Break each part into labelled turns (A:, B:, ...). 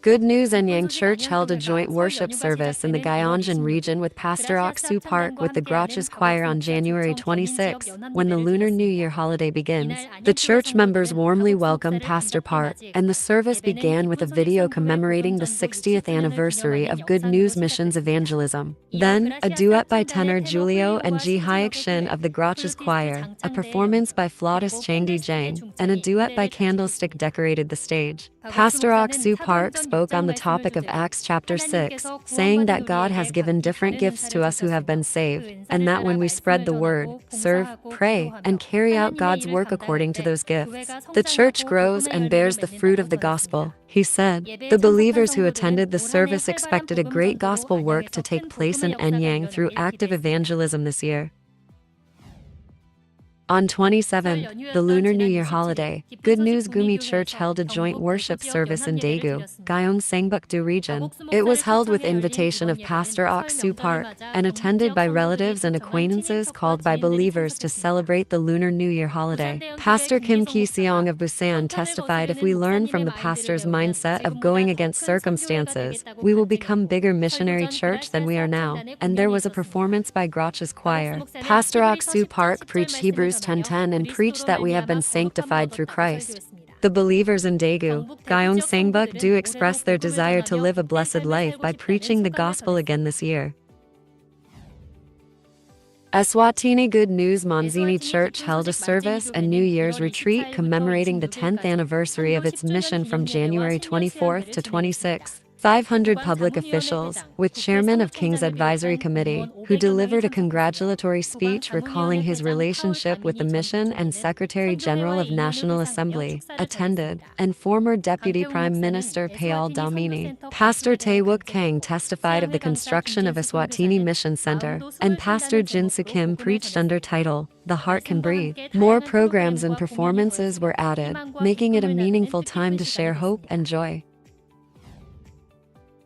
A: Good News Anyang Church held a joint worship service in the Gyeongjin region with Pastor Ok Park with the Grotches Choir on January 26, when the Lunar New Year holiday begins. The church members warmly welcomed Pastor Park, and the service began with a video commemorating the 60th anniversary of Good News Mission's evangelism. Then, a duet by tenor Julio and Ji Hyuk Shin of the Grotches Choir, a performance by flautist Changdi Jang, and a duet by Candlestick decorated the stage. Pastor Ok Park spoke on the topic of Acts chapter 6, saying that God has given different gifts to us who have been saved, and that when we spread the word, serve, pray, and carry out God's work according to those gifts, the church grows and bears the fruit of the gospel. He said, the believers who attended the service expected a great gospel work to take place in Anyang through active evangelism this year. On 27th, the Lunar New Year holiday, Good News Gumi Church held a joint worship service in Daegu, Gyeongsangbuk-do region. It was held with invitation of Pastor Ok Park and attended by relatives and acquaintances called by believers to celebrate the Lunar New Year holiday. Pastor Kim Ki-seong of Busan testified, if we learn from the pastor's mindset of going against circumstances, we will become bigger missionary church than we are now. And there was a performance by Grotches Choir. Pastor Ok Park preached Hebrews 10:10 and preached that we have been sanctified through Christ. The believers in Daegu, Gyeongsangbuk-do express their desire to live a blessed life by preaching the gospel again this year. Eswatini Good News Manzini Church held a service and New Year's retreat commemorating the 10th anniversary of its mission from January 24th to 26th. 500 public officials, with Chairman of King's Advisory Committee, who delivered a congratulatory speech recalling his relationship with the mission, and Secretary General of National Assembly, attended, and former Deputy Prime Minister Payal Damini. Pastor Tae-wook Kang testified of the construction of Eswatini Mission Center, and Pastor Jin Soo-kim preached under title, The Heart Can Breathe. More programs and performances were added, making it a meaningful time to share hope and joy.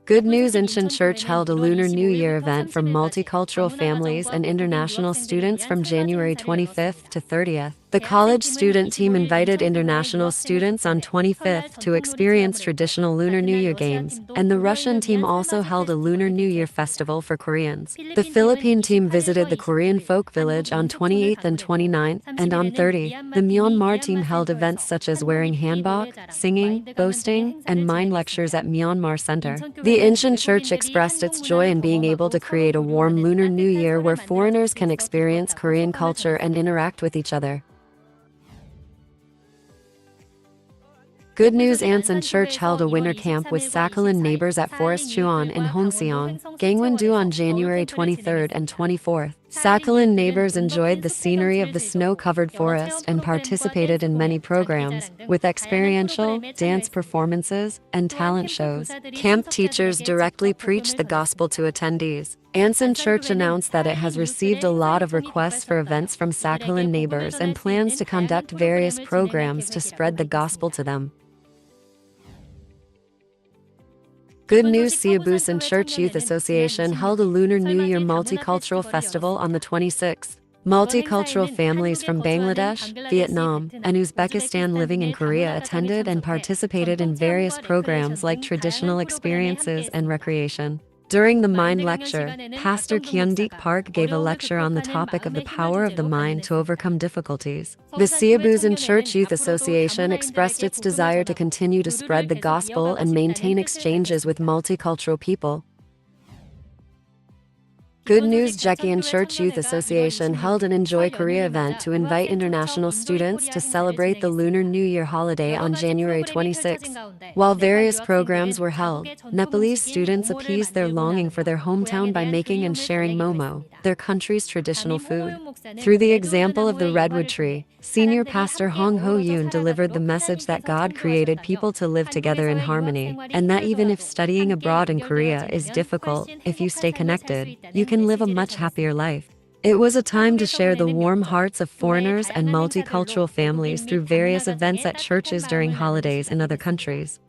A: Good News Incheon Church held a Lunar New Year event for multicultural families and international students from January 25th to 30th. The college student team invited international students on 25th to experience traditional Lunar New Year games, and the Russian team also held a Lunar New Year festival for Koreans. The Philippine team visited the Korean folk village on 28th and 29th, and on 30th, the Myanmar team held events such as wearing hanbok, singing, boasting, and mind lectures at Myanmar Center. The Incheon Church expressed its joy in being able to create a warm Lunar New Year where foreigners can experience Korean culture and interact with each other. Good News Ansan Church held a winter camp with Sakhalin neighbors at Forest Chuan in Hongseong, Gangwon-do on January 23rd and 24th. Sakhalin neighbors enjoyed the scenery of the snow-covered forest and participated in many programs, with experiential, dance performances, and talent shows. Camp teachers directly preached the gospel to attendees. Ansan Church announced that it has received a lot of requests for events from Sakhalin neighbors and plans to conduct various programs to spread the gospel to them. Good News Siabusan Church Youth Association held a Lunar New Year Multicultural Festival on the 26th. Multicultural families from Bangladesh, Vietnam, and Uzbekistan living in Korea attended and participated in various programs like traditional experiences and recreation. During the Mind Lecture, Pastor Kyung-deek Park gave a lecture on the topic of the power of the mind to overcome difficulties. The Siabusan Church Youth Association expressed its desire to continue to spread the gospel and maintain exchanges with multicultural people. Good News Jekian Church Youth Association held an Enjoy Korea event to invite international students to celebrate the Lunar New Year holiday on January 26. While various programs were held, Nepalese students appeased their longing for their hometown by making and sharing momo, their country's traditional food. Through the example of the redwood tree, Senior Pastor Hong Ho-yoon delivered the message that God created people to live together in harmony, and that even if studying abroad in Korea is difficult, if you stay connected, you can live a much happier life. It was a time to share the warm hearts of foreigners and multicultural families through various events at churches during holidays in other countries.